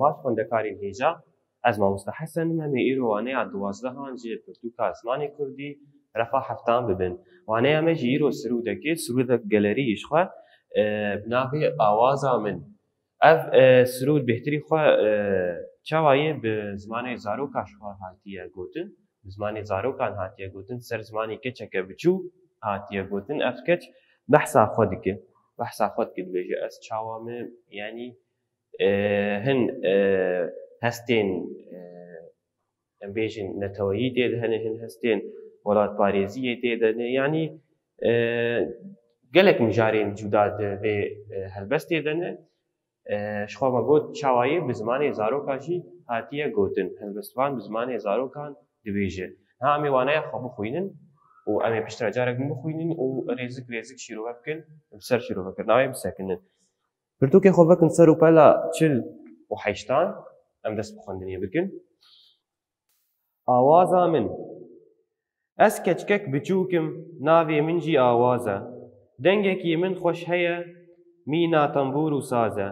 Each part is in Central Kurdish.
باش خوندەکارین هێژا ez mamosta Hesenim em ê îro waneya 12 ji pirtûka zimanê Kurdî refa heftan bibin. Waneya me jî îro sirûdekê, sirûdek gelerî ji xwe bi navê awaza min. Ev sirûd bêhtirî xwe çawa yê bi zimanê zaroka ji xwe hatiye gotin, bi zimanê zarokan hatiye gotin, ser zimanê keçeke biçûk hatiye gotin, ev keç behsa xwe dike. Behsa xwe dike dibêje ez çawa me yanî hin hestên em bêjin neteweyî tê de hene, hin hestên welatparêziyê tê de hene, yanî gelek mijarên cuda di vê helbestê de ne. Ji xwe me got çawa yê bi zimanê zaroka jî hatiye gotin. Helbestvan bi zimanê zarokan dibêje. Ha em ê waneya xwe bixwînin û em ê piştre carek bixwînin û rêzik rêzik şîrove bikin, bi ser şîrovekirina wê bisekinin. Pirtûkê xwe vekin ser û pela 48 em dest bi xwendinê bikin. Awaza min. Ez keçkek biçûkim, navê min jî awaz e. Dengekî min xweş heye, mîna tembûr û saz e.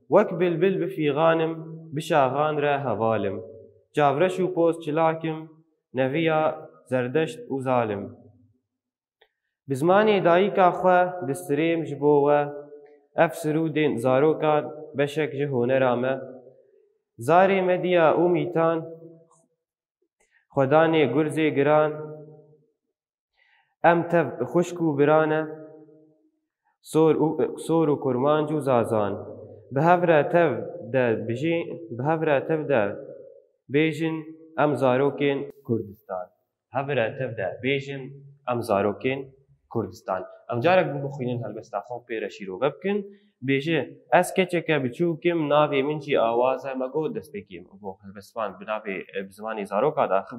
Wek bilbil bi fîganim, bi şaxan re hevalim. Cavreş û poz çilakim, neviya zerdeşt û zalim. Bi zimanê dayîka xwe distirêm ji bo we, ev sirûdên zarokan beşek ji honera me. Zarê me diya û mîtan, xwedanê gurzê giran, em tev xuşk û biran e, sor û kurmanc û zazan. Bi hev re tev de bêjin em zarokên Kurdistan. Hev re tev de bêjin em zarokên Kurdistan. Em carek bixwînin helbesta xwe pê re şîrove bikin. Bêje ez keçeke biçûkim, navê min jî awaz e. Me got destpêkê bo helbestvan bi navê bi zimanê zaroka daxil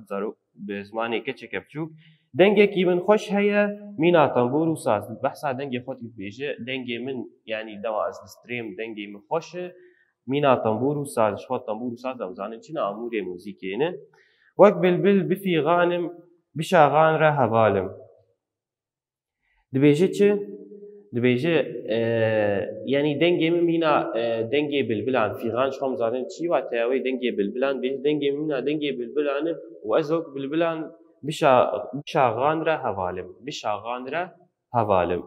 bi zimanê keçeke biçûk. Dengekî min xweş heye, mîna tembûr û saz. Behsa dengê xwe dibêje, dengê min yanî dema ez distrêm dengê min xweş e, mîna tembûr û saz. Ji xwe tembûr û saz em zanin çi ne amûrê mûzîkê ne. Wek bilbil bi fîganim, bi şaxan re hevalim. Dibêje çi? Dibêje yanî dengê min mîna dengê bilbilan, fîgan ji xwe em zanin çi wate ya wê dengê bilbilan, bêje dengê min mîna dengê bilbilan e û ez wek bilbilan bi şaxan re hevalim. Bi şaxan re hevalim.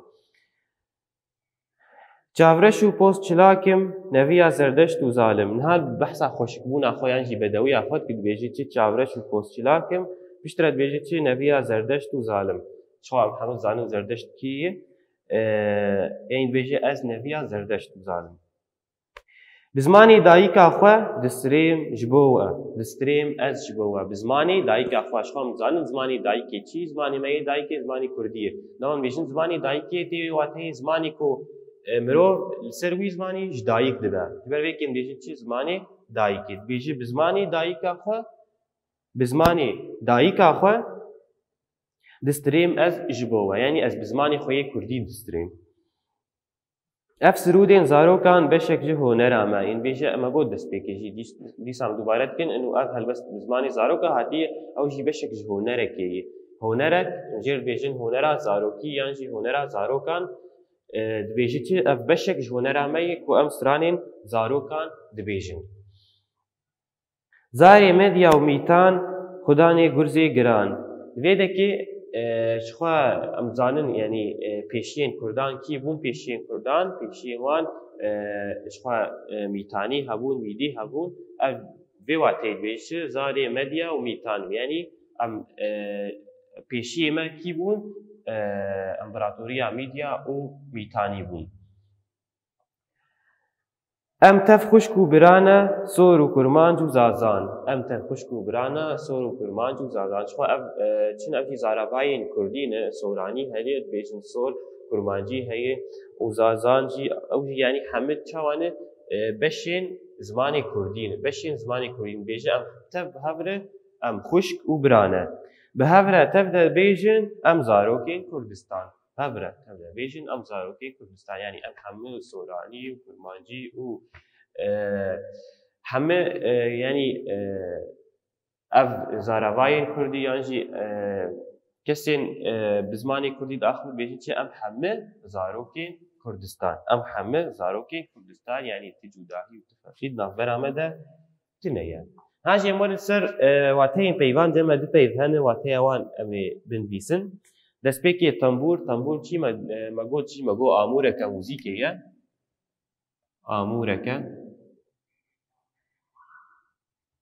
Cavreş û poz çilakim, neviya zerdeşt û zalim. Niha behsa xweşikbûna xwe yan jî bedewiya xwe dike dibêje çi cavreş û poz çilakim, piştre dibêje çi neviya zerdeşt û zalim. Çawa em hemû zanin zerdeşt kî ye? Ên dibêje ez neviya zerdeşt û zalim. Bi zimanê dayîka xwe distirêm ji bo we. Distirêm ez ji bo we. Bi zimanê dayîka xwe. Ji xwe em zanin zimanê dayîkê çi? Zimanê me yê dayîkê zimanê Kurdî ye. Nam bêjin zimanê dayîkê tê wate zimanê ku mirov li ser wî zimanî ji dayîk dibe. Ji ber vê kêm dibêjin çi? Zimanê dayîkê. Dibêje bi zimanê dayîka xwe, bi zimanê dayîka xwe distirêm ez ji bo we. Yanî ez bi zimanê xwe yê Kurdî distirêm. Ev sirûdên zarokan beşek ji honera me. Yên bêje me got destpêkê jî dîsam dubare dikin û ev helbest bi zimanê zaroka hatiye ew jî beşek ji honerekê ye. Honerek jêr dibêjin honera zarokî yan jî honera zarokan dibêje çi? Ev beşek ji honera me ye ku em stranên zarokan dibêjin. Zarê me diya û mîtan, xwedanê gurzê giran. Vê dekê ji xwe em zanin yanî pêşiyên Kurdan kî bûn pêşiyên Kurdan? Pêşiyên wan ji xwe mîtanî hebûn, mîdî hebûn. Ev vê wateyê dibêje zarê me diya û mîtan. Yanî em pêşiyê me kî bûn? Împaratoriya Mîdya û Mîtanî bûn. Em tev xuşk û biran e, sor û kurmanc û zazan. Em tev xuşk û biran e, sor û kurmanc û zazan. Ji xwe ev çin ev jî zaravayên Kurdî ne, soranî heye, dibêjin sor, kurmancî heye û zazan jî ew jî yanî hemû çawa ne beşên zimanê Kurdî ne. Beşên zimanê Kurdî ne. Bêje em tev bi hev re em xuşk û biran e. Bi hev re tev de bêjin em zarokên Kurdistan. Hev re tev de bêjin em zarokên Kurdistan. Yanî em hemû soranî û kurmancî û hemû yanî ev zaravayên Kurdî yan jî kesên bi zimanê Kurdî daxil bêjin çi em hemû zarokên كردستان ام همه زاروكي كردستان يعني تجوداهي وتفرقيد نافبر آمده تنيا هاجي مور سر واتين بيوان جمع دو بيو هنه واتيا وان امي بنفيسن دست بيكي تنبور چي مگو چي مگو آمورك موزيكي آمورك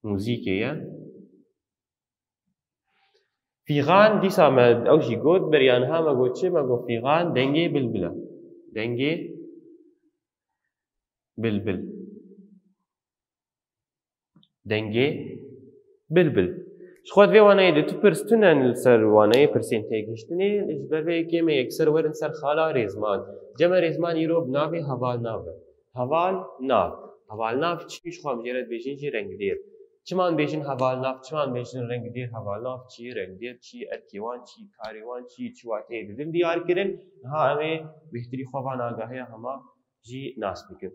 موزيكي فيغان دي سامد اوشي قد بريانها مگو چه مگو فيغان دنگي بلبلا دنگي بلبل دنگي بلبل شخوات في واناي دي تو پرستونن السر واناي پرسنتي گشتني اجبر في كيما يكسر ورن سر خالا ريزمان جمع ريزمان يرو بنافي هوال ناف چی شخوام جيرد بيجين جي رنگ دير چمان بيجين هوال ناف چمان بيجين رنگ دير هوال ناف چی رنگ دير چی اركيوان چی كاريوان چی چواتي دين ديار كرن ها امي بهتري خوابان آگاهي هما جي ناس بكن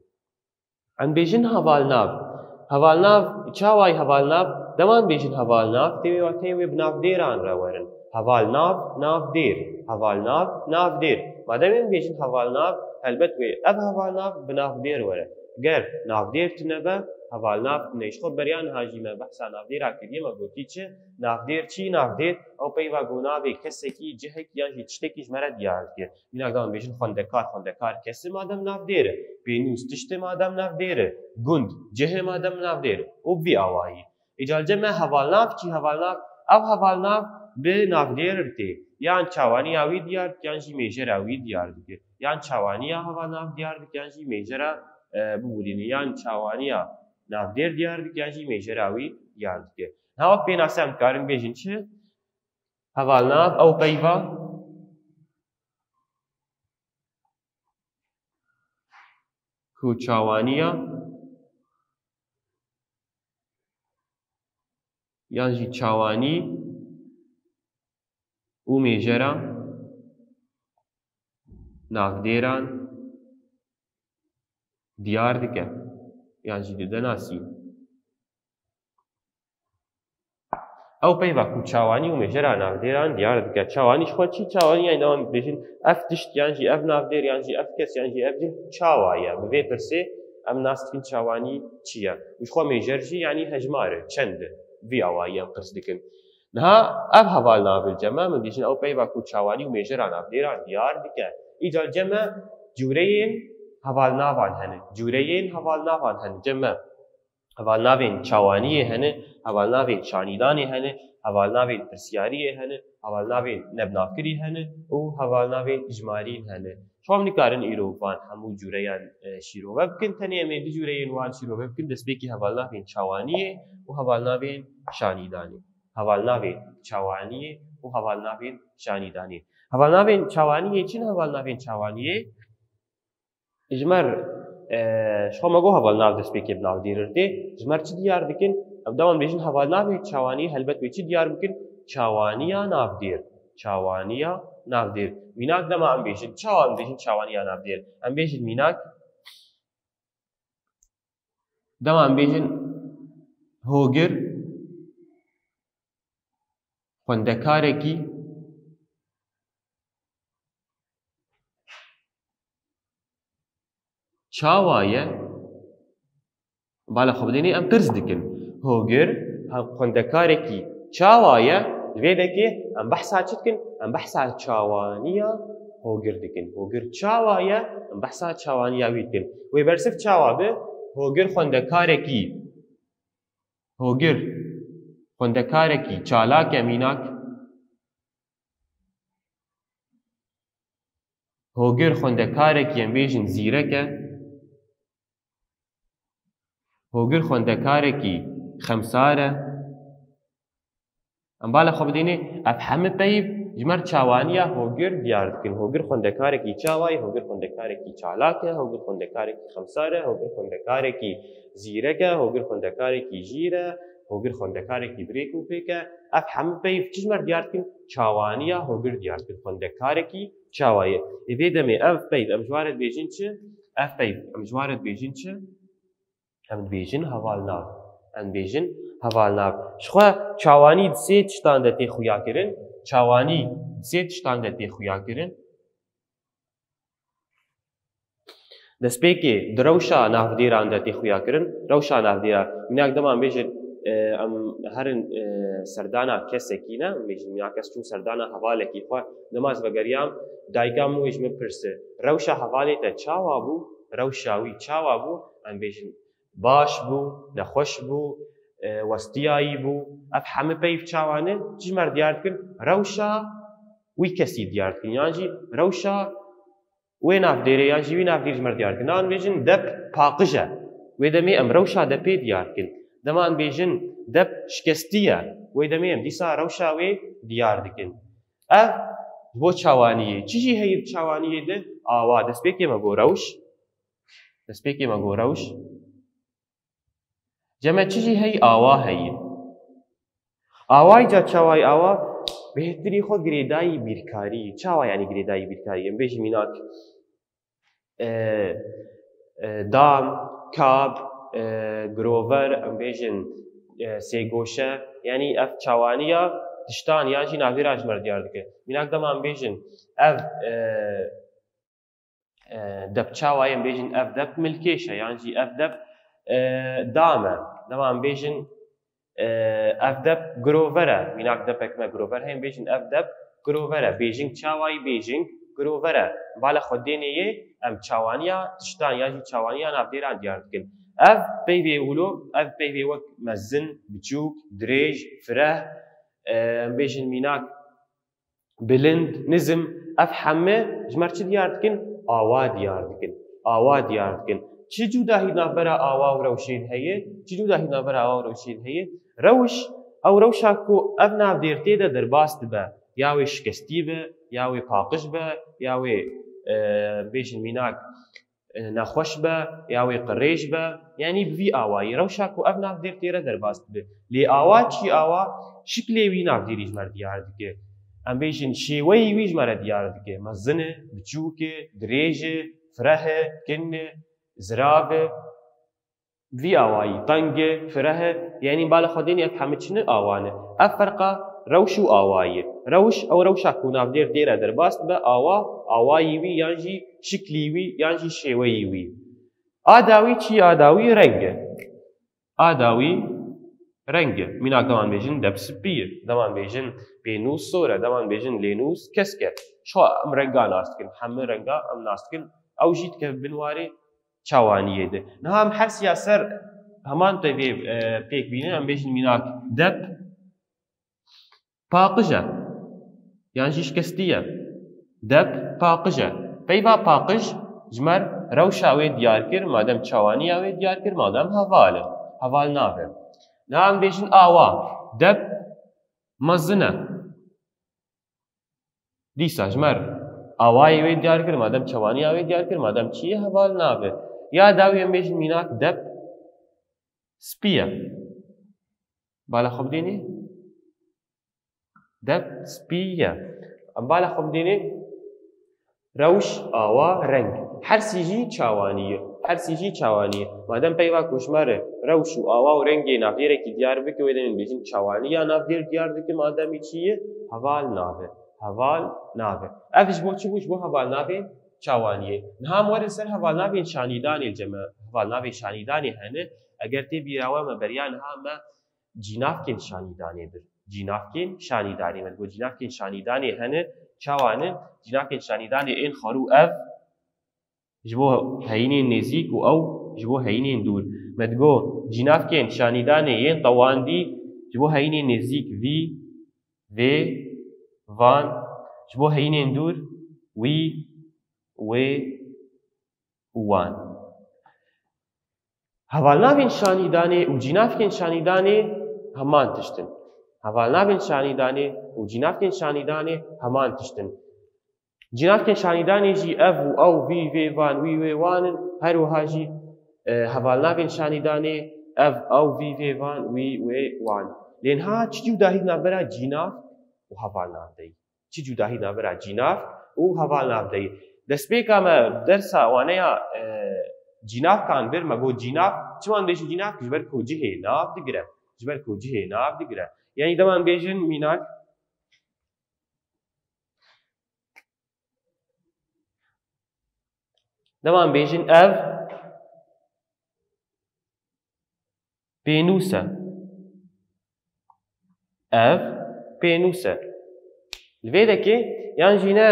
عن بيجين هوال ناف چاواي هوال ناف دمان بيجين هوال ناف تيوي واتيوي بناف ديران راورن هوال ناف دير هوال ناف دير مادام بيجين هوال ناف البت وي اب هوال ناف بناف دير وره گر ناف دير تنبه هوال ناف نيش خو بريان هاجي ما بحثا ناف دير اكديه ما گوتي چه ناف دير چي ناف دير او پيوا گوناوي كسكي جهك يان چتكي جمره ديار دير ميناك دام بيجين خوندكار كسي مادام ناف دير بينوس تشت مادام ناف دير گوند جه مادام ناف دير او بي اواي اجال جمع هوال ناف چي هوال ناف او هوال ناف به ناف دير رتي یان چاوانی اوی دیار یان جی میجر اوی دیار دیگه یان چاوانی هوا ناف دیار دیگه یان جی میجر بودینی یان چاوانی ناف دیار دیگه یان جی میجر اوی دیار دیگه هوا پینا سم کارن بیشین چه هوا ناف او پیوا کو چاوانیا یان جی چاوانی او میجرا نافدیران دیار دکه یان جی دیده ناسی او پیوا کو چاوانی و میجرا نافدیران دیار دکه چاوانیش خود چی چاوانی یعنی دام بیشین اف دشت یان جی اف نافدیر یان جی اف کس یان جی اف جی چاوایا بوی پرسه ام ناستین چاوانی چیه وش خو میجر جی یعنی هجماره چند وی اوایی ام قرص دکن نها اب هوال ناف الجمع من ديشن او بيبا كو چاواني و ميجران اف ديران ديار ديكه ايجا الجمع جوريين هوال نافان هن جوريين هوال نافان هن جمع هوال نافين چاواني هن هوال نافين شانيداني هن هوال نافين پرسياري هن هوال نافين نبنافكري هن و هوال نافين اجمارين هن شو هم نكارن ايروفان همو جوريان شيرو وبكن تاني امي دي جوريين وان شيرو وبكن دسبيكي هوال نافين چاواني و هوال نافين شانيداني هوال ناوین چاوانیه و هوال ناوین شانیدانیه هوال ناوین چاوانیه چین هوال ناوین چاوانیه اجمر شو مگو هوال ناو دست بکی بناو دیرده اجمر چی دیار دکن ابداون بیشن هوال ناوین چاوانیه هلبت بی چی دیار بکن چاوانیا ناو دیر میناک دما ام بیشن چاوان بیشن چاوانیا ناو دیر ام بیشن میناک دما ام بیشن هوگر خوندکارێکی چاوایە بالا خۆ بدەینێ ئەم پرس دکن هۆگر خوندکارێکی چاوایە لێ دەکێ ئەم بەحسا چ دکن ئەم بەحسا چاوانیە هۆگر دکن هۆگر چاوایە ئەم بەحسا چاوانیاوی دکن وێ بەرسف چاوا بێ هۆگر خوندکارێکی هۆگر خوندکارێکی چالاکە میناک هۆگر خوندکارێکی ئەم بێژن زیرەکە هۆگر خوندکارێکی خەمسارە ئەم با لە خۆ بدەینێ ئەف هەمە پەیب ژمەر چاوانیە هۆگر دیار دکن هۆگر خوندکارێکی چاوایە هۆگر خوندکارێکی چالاکە هۆگر خوندکارێکی خەمسارە هۆگر خوندکارێکی زیرەکە هۆگر خوندکارێکی ژیرە هۆگر خوندکارێکی برێک و پێکە ئەف هەموو پێی چژمەر دیار دکن چاوانیە هۆگر دیار دکن خوندکارێکی چاوایە ئێvê demê ev peyv em ji waret bêjin çi ev peyv em ji waret bêjin çi em dibêjin hevalnav em dibêjin hevalnav ji xwe çawanî di sê tiştan de tê xuyakirin çawanî di sê tiştan de tê xuyakirin دەستپێکی درەوشە ناودێران دەتی خویاکردن ڕەوشە ناودێرە مناک دەمان بێژن ئەم هەرن سەردانە کەسێکینە بێژن مینا کەس چوو سەردانە هەواڵێکی خوا دەماز بەگەریام دایکام وێژ من پرسە ڕەوشە هەواڵێتە چاوا بوو ڕەوشاوی چاوا بوو ئەم بێژن باش بوو نەخۆش بوو وەستیایی بوو ئەف هەمە پێی چاوانە ژمەر دیاردکرد ڕەوشە وی کەسی دیاردکردن یانجی ڕەوشە وێ نافدێرە یانجی وی نافدێر ژمەر دیاردکردن نان بێژن دەب پاقژە وێ دەمێ ئەم ڕەوشە دەپێ دیاردکرد دەمان بێژن دەب شکستیە وێ دەمێ ئەم دیسا ڕەوشە وێ دیاردکردن ئەف بۆ چاوانیە چیژی هەیە چاوانیە دە ئاوا دەستپێکێمە بۆ ڕەوش دەستپێکێمە بۆ ڕەوش جەمە چیژی هەی ئاوا هەیە ئاوای جا چاوای ئاوا بهتری خۆ گرێدایی بیرکاری چاوا ینی گرێدایی بیرکاری ئەم بێژی میناک دام کاب گرۆڤەر ئەم بێژن سێگۆشە ینی ئەف چاوانیە تشتان یانجی ناوێرا ژمەر دیار دەکرد میناک دەمان بێژن ئەف دەب چاوایە بێژن ئەف دەب ملکێشە یانجی ئەف دەب دامە دەمان بێژن ئەف دەب گرۆڤەرە میناک دەپێکمە گرۆڤەر هەیە بێژن ئەف دەب گرۆڤەرە بێژنگ چاوای بێژنگ گرۆڤەرە بالا خۆ دێنێیە ئەم چاوانیە تشتان یانجی چاوانیە ناودێران دیار دەکرد ئەف پێی وێ ولۆ ئەف پێی وێ وەک مەزن بچووک درێژ فرە بێژن میناک بلند نزم ئەف هەمە ژمەر چ دیار دکن ئاوا دیار دکن ئاوا دیار دکن چ جووداهی ناوبەرە ئاوا و ڕەوشێن هەیە چ جووداهی ناوبەرە ئاوا و ڕەوشێن هەیە ڕەوش ئەو ڕەوشا کۆ ئەف ناودێرتێدە دەرباست بە یاوێ شکستی بە یاوێ پاقش بە یاوێ بێژن میناک نەخۆش بە یاوێ قڕێژ بە یعنی بڤی ئاوایی ڕەوشا کۆ ئەف ناودێرتێرە دەرباست بێ لێ ئاوا چی ئاوا شکلێوی ناودێری ژمەر دیار دکێ ئەم بێژن شێوەی وی ژمەرە دیار دکێ مەزنە بچووکێ درێژە فرەهە کنە زرابە vî awayî tengê firehê yanî bala xwedênê ev hemû çi ne awan e ev ferqa rewş û awayî rewş ew rewşa ku navdêr dêre derbast be awa awayî wî yan jî şiklî wî yan jî şêweyî wî ada wî çi ada wî reng e ada wî reng e mînak deman bêjin debspî ye deman bêjin pênûs sor e deman bêjin lênûs kesk e şo em renga nas dikin hemû renga em nas dikin ew jî dikeve bin warê çawaniyê de niha em hersiya ser heman tevê pêk bînin em bêjin mînak deb paqij e yan jî şikestî ye deb paqij e peyva paqij ji me rewşa wê diyar kir madem çawaniya wê diyar kir madem heval e heval nabe niha em bêjin awa deb mezin e dîsa ji me awayê wê diyar kir madem çawaniya wê diyar kir madem çi ye heval nabe ya dawî em bêjin mînak deb spî ye bala xwe bidînî deb spî ye em bala xwe bidînî rewş awa reng hersî jî çawanî ye hersî jî çawanî ye madem peyva ku ji me re rewş û awa û rengê navdêrekî diyar bike wê demên bêjin çawaniya navdêr diyar dike mademî çi ye heval nabe heval nabe ev ji bo çi bû ji bo heval nabê çawaniyê niha em werin ser hevalnavên şanîdanê ceme hevalnavê şanîdanê hene eger tê bîrawe me beriya niha me cînavkên şanîdanê bir cînavkên şanîdanê me digo cînavkên şanîdanê hene çawan e cînavkên şanîdanê ên xwarû ev ji bo heyînên nêzik û ew ji bo heyînên dûr me digo cînavkên şanîdanê yên tewandî ji bo heyînên nêzik vî vê van ji bo heyînên dûr wî wê û wan hevalnavên şanîdanê û cînavkên şanîdanê heman tiştin hevalnavên şanîdanê û cînavkên şanîdanê heman tiştin cînavkên şanîdanê jî ev û ew vî vê van wî wê wan in her wiha jî hevalnavên şanîdanê ev ew vî vê van wî wê wan lê niha çi cûdahî navbera cînav û hevalnav deyî çi cûdahî navbera cînav û hevalnav deyî destpêka me dersa waneya cînavkan bir me got cînav çiman bêjin cînav ji ber ku cihê nav digire ji ber ku cihê nav digire yanî deman bêjin mînak دەمان بێژین ئەڤ پێنووسە ئەڤ پێنووسە لێ دەکێ یان ژینە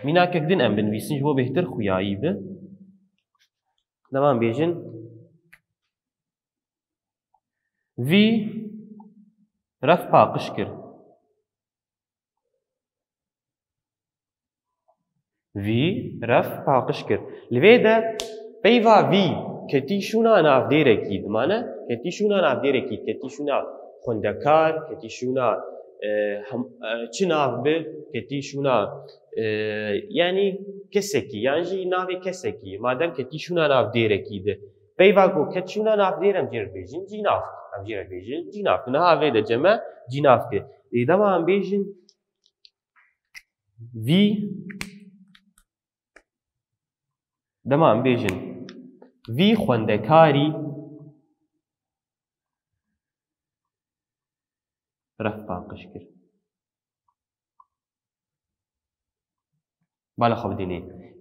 میناکەکدن ئەم بنویسنش بۆ بهتر خویایی بە دەمان بێژن وی رەف پاقش کرد وی رەف پاقش کرد لێدە پەیوا وی کەتیشونا ناودێرێکی دمانە کەتیشونا ناودێرێکی کەتیشونا خوندەکار کەتیشونا چ ناو بێ کەتیشونا یعنی کەسێکی یانژی ناوێ کەسێکی مادەم کەتیشونا ناودێرێکی دە پەیوا گۆ کەتیشونا ناودێرم جێر بێژین جیناف ئەم جێرە بێژین جیناف نەهاوێ دەجەمە جیناف کرد لێدەمان بێژین وی دەمان بێژن وی خوێندەکاری رەف پاقش کرد بالا خۆ بدینێ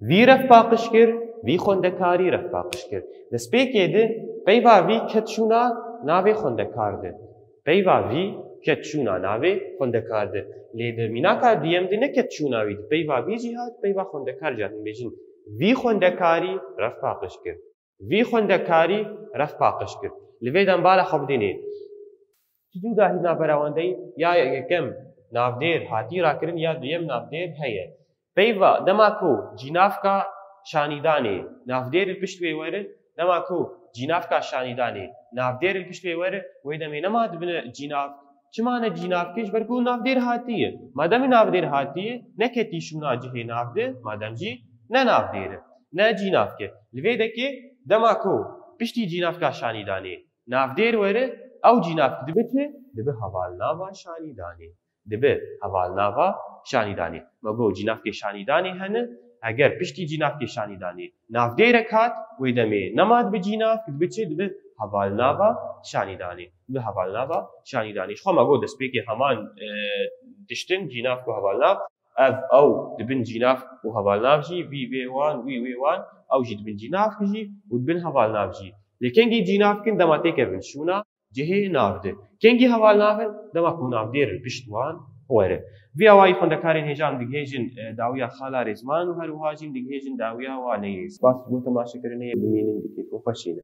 وی رەف پاقش کرد وی خوێندەکاری رەف پاقش کرد دەستپێکێ دە پەیوا وی کەتچوونا ناوێ خوێندەکار دە پەیوا وی کەتچوونا ناوێ خوێندەکار دە لێ دەمیناکە دیەم دە نە کەتچووناوی دە پەیوا ویجی هات پەیوا خوێندەکار جاتن بێژین وی خوێندەکاری رەف پاقش کرد وی خوێندەکاری رەف پاقش کرد لەوێدان بالا خۆ بدێنێ جودا هی نابەراوەندەی یا یەکەم ناودێر هاتی ڕاکردن یا دویەم ناودێر هەیە پەیوا دەماکۆ جینافکە شانیدانێ ناودێر پشت وێ وەرە دەماکۆ جینافکە شانیدانێ ناودێر پشت وێ وەرە وێ دەمێ نەما دبنە جیناف چمانە جینافکەش بەرگۆ ناودێر هاتیە مادەمی ناودێر هاتیە نەکەتیشونا جهێ ناودێ مادەمجی نە ناودێرە نە جینافکە لێ دەکێ دەماکۆ پشتی جینافکە شانیدانێ ناودێر وەرە ئەو جینافک دبێتێ دەبێ هەواڵناوە شانیدانێ دەبێ هەواڵناوە شانیدانێ مەگۆ جینافکێ شانیدانێ هەنە ئەگەر پشتی جینافکێ شانیدانێ ناودێرە کات وێ دەمێ نەمات بە جینافک بچێ دەبێ هەواڵناوە شانیدانێ دەبێ هەواڵناوە شانیدانێ خۆ مەگۆ دەستپێکێ هەمان تشتن جینافک و هەواڵناو ئەو دبن جیناف و هەواڵناوژی وی وێوان وی وێوان ئەوژی دبن جینافکژی و دبن هەواڵناوژی لێ کەنگی جینافکن دەماتێکە بن شوونا جهێ ناودێ کەنگی هەواڵناون دەماکو ناودێرن پشتوان وەرە وی ئەوای خوێندەکارێن هێژان دگهێژن داویە خاڵا ڕێزمان و هەروەهاژین دگهێژن داویە وانەیە سپاس بۆ تەماشاکردنەیە بمێنن دکێت و خۆشینە